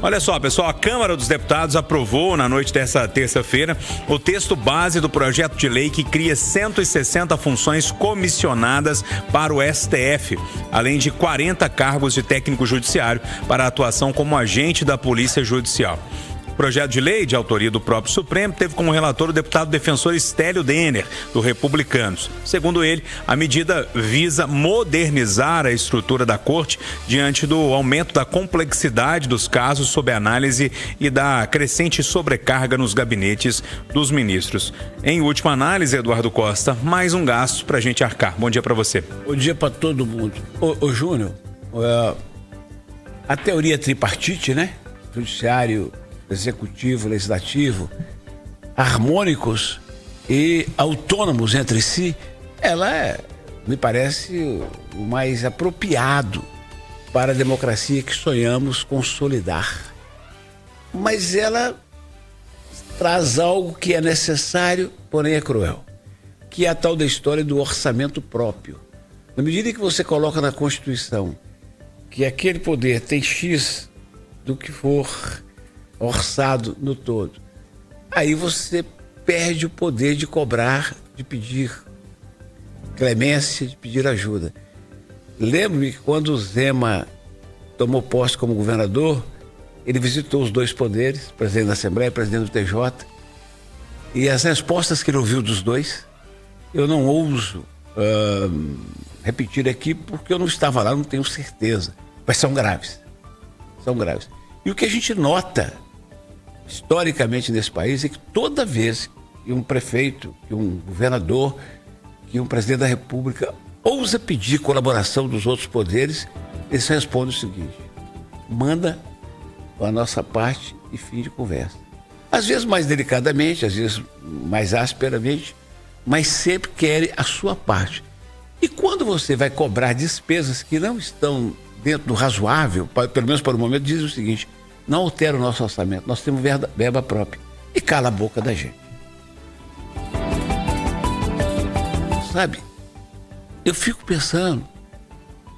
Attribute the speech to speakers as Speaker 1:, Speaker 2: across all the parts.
Speaker 1: Olha só, pessoal, a Câmara dos Deputados aprovou na noite dessa terça-feira o texto base do projeto de lei que cria 160 funções comissionadas para o STF, além de 40 cargos de técnico judiciário para a atuação como agente da Polícia Judicial. O projeto de lei, de autoria do próprio Supremo, teve como relator o deputado defensor Stélio Denner, do Republicanos. Segundo ele, a medida visa modernizar a estrutura da Corte diante do aumento da complexidade dos casos sob análise e da crescente sobrecarga nos gabinetes dos ministros. Em última análise, Eduardo Costa, mais um gasto para a gente arcar. Bom dia para você.
Speaker 2: Bom dia para todo mundo. Ô Júnior, a teoria tripartite, né? Judiciário, executivo, legislativo, harmônicos e autônomos entre si, ela me parece o mais apropriado para a democracia que sonhamos consolidar. Mas ela traz algo que é necessário, porém é cruel, que é a tal da história do orçamento próprio. Na medida que você coloca na Constituição que aquele poder tem X do que for orçado no todo, aí você perde o poder de cobrar, de pedir clemência, de pedir ajuda. Lembro-me que quando o Zema tomou posse como governador, ele visitou os dois poderes, presidente da Assembleia e presidente do TJ, e as respostas que ele ouviu dos dois, eu não ouso repetir aqui porque eu não estava lá, não tenho certeza, mas são graves. São graves. E o que a gente nota historicamente nesse país é que toda vez que um prefeito, que um governador, que um presidente da República ousa pedir colaboração dos outros poderes, eles respondem o seguinte: manda a nossa parte e fim de conversa. Às vezes mais delicadamente, às vezes mais asperamente, mas sempre querem a sua parte. E quando você vai cobrar despesas que não estão dentro do razoável, pelo menos para o momento, diz o seguinte: não altera o nosso orçamento, nós temos verba própria, e cala a boca da gente. Sabe, eu fico pensando,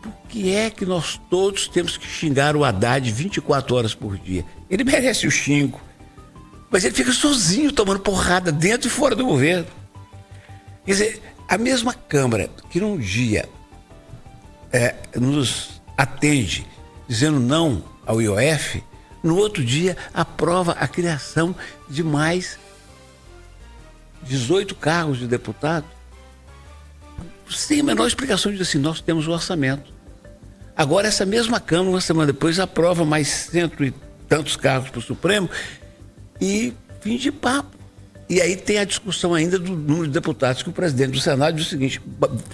Speaker 2: por que é que nós todos temos que xingar o Haddad 24 horas por dia? Ele merece o xingo, mas ele fica sozinho tomando porrada dentro e fora do governo. Quer dizer, a mesma Câmara que num dia nos atende dizendo não ao IOF, no outro dia aprova a criação de mais 18 cargos de deputado, sem a menor explicação, diz assim: nós temos o orçamento. Agora essa mesma Câmara, uma semana depois, aprova mais 100 e tantos cargos para o Supremo e fim de papo. E aí tem a discussão ainda do número de deputados, que o presidente do Senado diz o seguinte: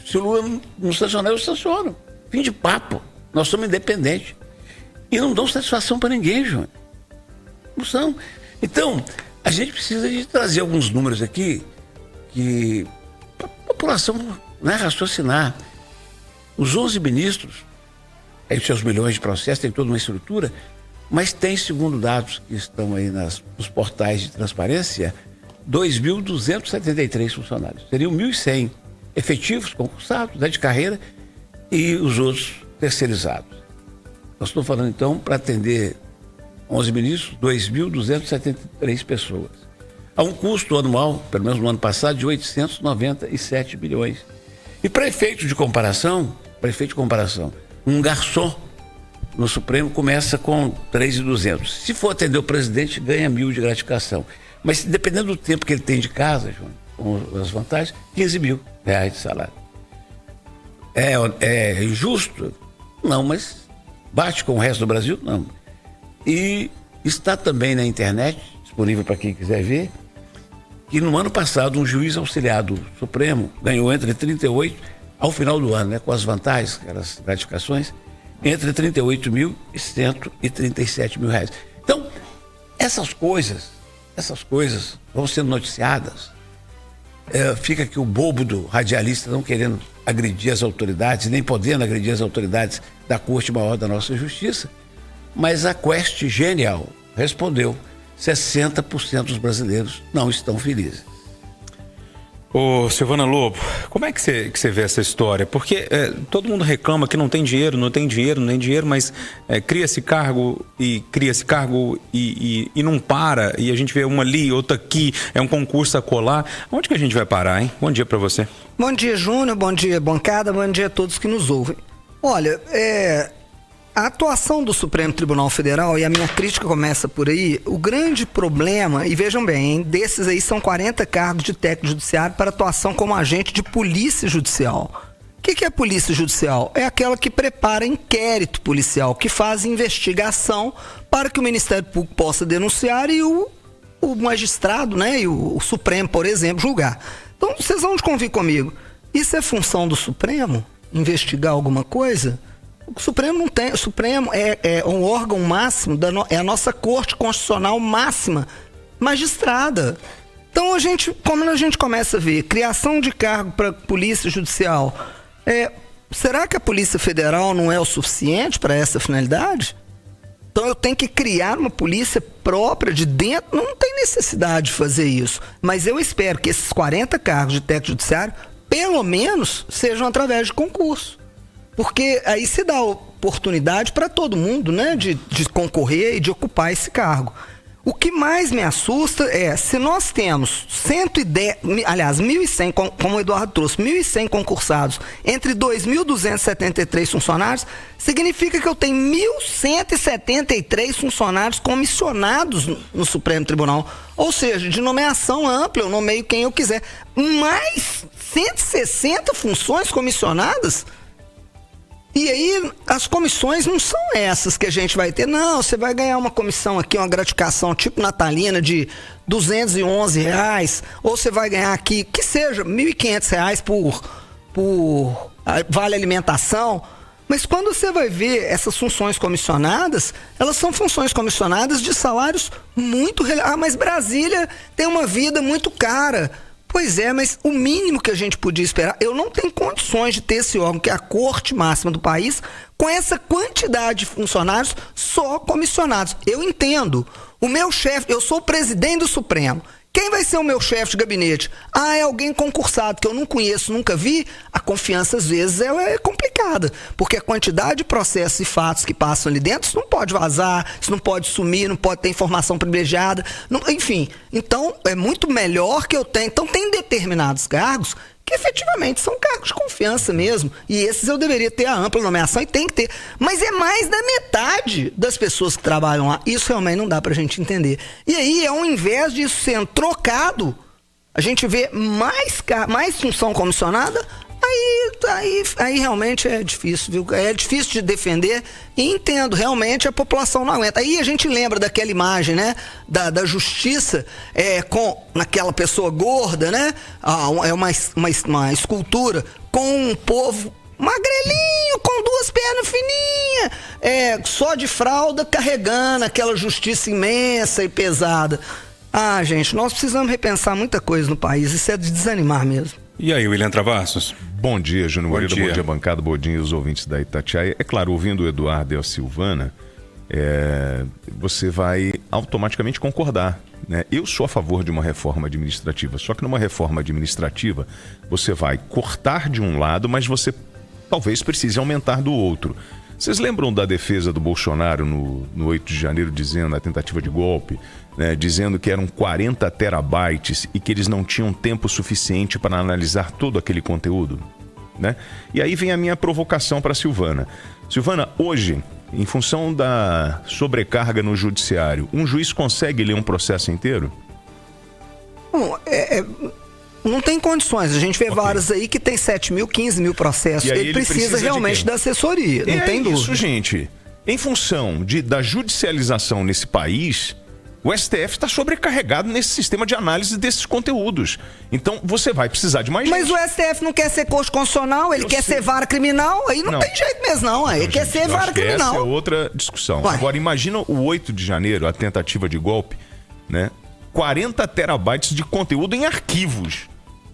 Speaker 2: se o Lula não sancionar, eu sanciono. Fim de papo. Nós somos independentes. E não dão satisfação para ninguém, João. Não são. Então, a gente precisa de trazer alguns números aqui que a população, né, raciocinar. Os 11 ministros, aí seus milhões de processos, tem toda uma estrutura, mas tem, segundo dados que estão aí nos portais de transparência, 2.273 funcionários. Seriam 1.100 efetivos, concursados, né, de carreira, e os outros terceirizados. Nós estamos falando, então, para atender 11 ministros, 2.273 pessoas. A um custo anual, pelo menos no ano passado, de 897 bilhões. E para efeito de comparação, um garçom no Supremo começa com 3.200. Se for atender o presidente, ganha 1.000 de gratificação. Mas dependendo do tempo que ele tem de casa, João, com as vantagens, 15 mil reais de salário. É injusto? Não, mas bate com o resto do Brasil? Não. E está também na internet, disponível para quem quiser ver, que no ano passado um juiz auxiliar do Supremo ganhou entre 38, ao final do ano, né, com as vantagens, aquelas gratificações, entre 38 mil e 137 mil reais. Então, essas coisas vão sendo noticiadas. Fica aqui o bobo do radialista não querendo agredir as autoridades, nem podendo agredir as autoridades da Corte Maior da nossa Justiça, mas a Quest Genial respondeu: 60% dos brasileiros não estão felizes.
Speaker 1: Ô, Silvana Lobo, como é que você vê essa história? Porque todo mundo reclama que não tem dinheiro, mas cria-se cargo e não para, e a gente vê uma ali, outra aqui, é um concurso a colar. Onde que a gente vai parar, hein? Bom dia pra você.
Speaker 3: Bom dia, Júnior, bom dia, bancada, bom dia a todos que nos ouvem. Olha, a atuação do Supremo Tribunal Federal, e a minha crítica começa por aí, o grande problema, e vejam bem, hein, desses aí são 40 cargos de técnico judiciário para atuação como agente de polícia judicial. O que é polícia judicial? É aquela que prepara inquérito policial, que faz investigação para que o Ministério Público possa denunciar e o magistrado, né, e o Supremo, por exemplo, julgar. Então, vocês vão convir comigo. Isso é função do Supremo? Investigar alguma coisa? O Supremo não tem. O Supremo é um órgão máximo, é a nossa Corte Constitucional máxima, magistrada. Então, como a gente começa a ver, criação de cargo para Polícia Judicial, será que a Polícia Federal não é o suficiente para essa finalidade? Então eu tenho que criar uma polícia própria de dentro, não tem necessidade de fazer isso. Mas eu espero que esses 40 cargos de técnico judiciário, pelo menos, sejam através de concurso. Porque aí se dá oportunidade para todo mundo, né, de concorrer e de ocupar esse cargo. O que mais me assusta é, se nós temos 1.100, como o Eduardo trouxe, 1.100 concursados entre 2.273 funcionários, significa que eu tenho 1.173 funcionários comissionados no Supremo Tribunal. Ou seja, de nomeação ampla, eu nomeio quem eu quiser. Mais 160 funções comissionadas? E aí, as comissões não são essas que a gente vai ter. Não, você vai ganhar uma comissão aqui, uma gratificação tipo natalina de R$211, ou você vai ganhar aqui, que seja, R$1.500 por vale alimentação. Mas quando você vai ver essas funções comissionadas, elas são funções comissionadas de salários muito... mas Brasília tem uma vida muito cara. Pois é, mas o mínimo que a gente podia esperar, eu não tenho condições de ter esse órgão, que é a corte máxima do país, com essa quantidade de funcionários só comissionados. Eu entendo. O meu chefe, eu sou o presidente do Supremo. Quem vai ser o meu chefe de gabinete? É alguém concursado que eu não conheço, nunca vi. A confiança, às vezes, é complicada. Porque a quantidade de processos e fatos que passam ali dentro, isso não pode vazar, isso não pode sumir, não pode ter informação privilegiada. Enfim, então, é muito melhor que eu tenha. Então, tem determinados cargos que efetivamente são cargos de confiança mesmo. E esses eu deveria ter a ampla nomeação e tem que ter. Mas é mais da metade das pessoas que trabalham lá. Isso realmente não dá pra gente entender. E aí, ao invés disso sendo trocado, a gente vê mais função comissionada, aí realmente é difícil, viu? É difícil de defender e entendo, realmente a população não aguenta. Aí a gente lembra daquela imagem, né? Da justiça com aquela pessoa gorda, né? É uma escultura com um povo magrelinho, com duas pernas fininhas, só de fralda, carregando aquela justiça imensa e pesada. Gente, nós precisamos repensar muita coisa no país, isso é de desanimar mesmo.
Speaker 1: E aí, William Travassos?
Speaker 4: Bom dia, Júnior Moreira, bom dia, bancada, bom dia os ouvintes da Itatiaia. É claro, ouvindo o Eduardo e a Silvana, você vai automaticamente concordar, né? Eu sou a favor de uma reforma administrativa, só que numa reforma administrativa você vai cortar de um lado, mas você talvez precise aumentar do outro. Vocês lembram da defesa do Bolsonaro no 8 de janeiro, dizendo a tentativa de golpe, né, dizendo que eram 40 terabytes e que eles não tinham tempo suficiente para analisar todo aquele conteúdo, né? E aí vem a minha provocação para a Silvana. Silvana, hoje, em função da sobrecarga no judiciário, um juiz consegue ler um processo inteiro?
Speaker 3: Bom, não tem condições. A gente vê vários aí que tem 7 mil, 15 mil processos. Ele precisa realmente da assessoria, não tem dúvida.
Speaker 4: Isso, gente. Em função da judicialização nesse país, o STF está sobrecarregado nesse sistema de análise desses conteúdos. Então, você vai precisar de mais gente.
Speaker 3: Mas o STF não quer ser Corte Constitucional, ele quer ser vara criminal, aí não tem jeito mesmo, não. Ele quer ser vara criminal.
Speaker 4: Essa é outra discussão. Agora, imagina o 8 de janeiro, a tentativa de golpe, né? 40 terabytes de conteúdo em arquivos.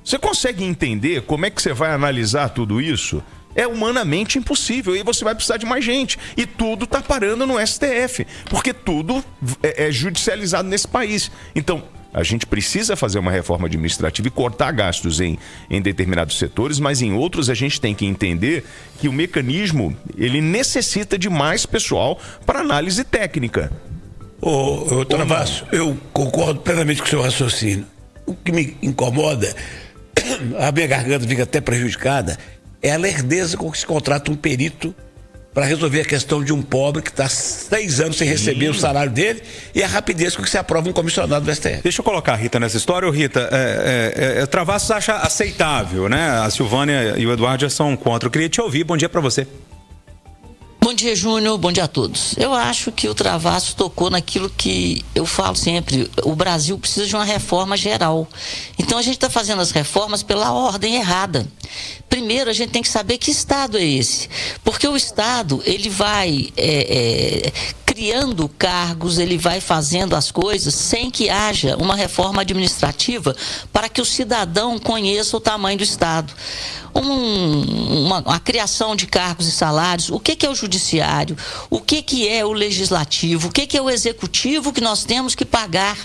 Speaker 4: Você consegue entender como é que você vai analisar tudo isso? É humanamente impossível. E você vai precisar de mais gente. E tudo está parando no STF. Porque tudo é judicializado nesse país. Então, A gente precisa fazer uma reforma administrativa e cortar gastos em determinados setores, mas em outros a gente tem que entender que o mecanismo, ele necessita de mais pessoal para análise técnica.
Speaker 2: Ô Travasso, eu concordo plenamente com o seu raciocínio. O que me incomoda, a minha garganta fica até prejudicada, é a lerdeza com que se contrata um perito para resolver a questão de um pobre que está 6 anos sem receber o salário dele, e a rapidez com que se aprova um comissionado do STF.
Speaker 1: Deixa eu colocar a Rita nessa história. Ô, Rita, Travassos acha aceitável, né? A Silvânia e o Eduardo já são contra. Eu queria te ouvir. Bom dia para você.
Speaker 5: Bom dia, Júnior. Bom dia a todos. Eu acho que o Travassos tocou naquilo que eu falo sempre. O Brasil precisa de uma reforma geral. Então a gente está fazendo as reformas pela ordem errada. Primeiro, a gente tem que saber que Estado é esse. Porque o Estado, ele vai criando cargos, ele vai fazendo as coisas sem que haja uma reforma administrativa para que o cidadão conheça o tamanho do Estado. Uma criação de cargos e salários, o que é o judiciário, o que é o legislativo, o que é o executivo que nós temos que pagar.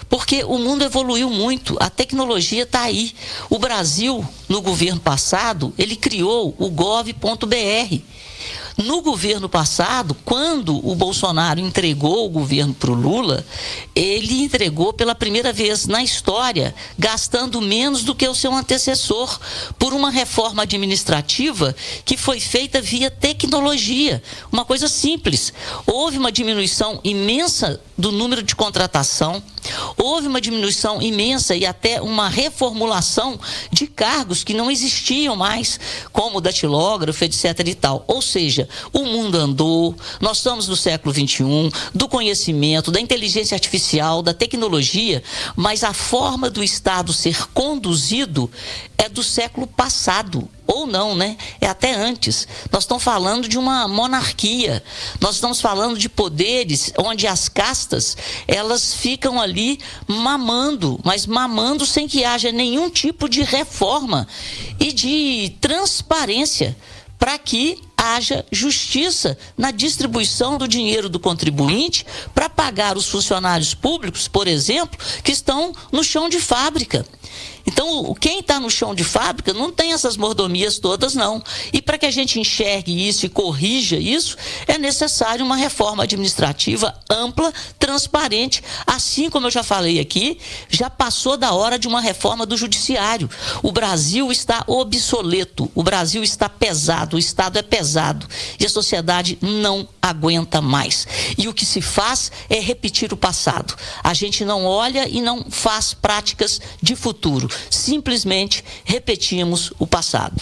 Speaker 5: Porque o mundo evoluiu muito, a tecnologia está aí. O Brasil, no governo passado, ele criou o gov.br. No governo passado, quando o Bolsonaro entregou o governo para o Lula, ele entregou pela primeira vez na história, gastando menos do que o seu antecessor, por uma reforma administrativa que foi feita via tecnologia. Uma coisa simples. Houve uma diminuição imensa do número de contratação, houve uma diminuição imensa e até uma reformulação de cargos que não existiam mais, como o datilógrafo, etc. e tal. Ou seja, o mundo andou, nós estamos no século XXI, do conhecimento, da inteligência artificial, da tecnologia, mas a forma do Estado ser conduzido é do século passado. Ou não, né? É até antes. Nós estamos falando de uma monarquia. Nós estamos falando de poderes onde as castas, elas ficam ali mamando, mas mamando sem que haja nenhum tipo de reforma e de transparência para que haja justiça na distribuição do dinheiro do contribuinte para pagar os funcionários públicos, por exemplo, que estão no chão de fábrica. Então, quem está no chão de fábrica não tem essas mordomias todas, não. E para que a gente enxergue isso e corrija isso, é necessário uma reforma administrativa ampla, transparente. Assim como eu já falei aqui, já passou da hora de uma reforma do judiciário. O Brasil está obsoleto, o Brasil está pesado, o Estado é pesado e a sociedade não aguenta mais. E o que se faz é repetir o passado. A gente não olha e não faz práticas de futuro. Simplesmente repetimos o passado.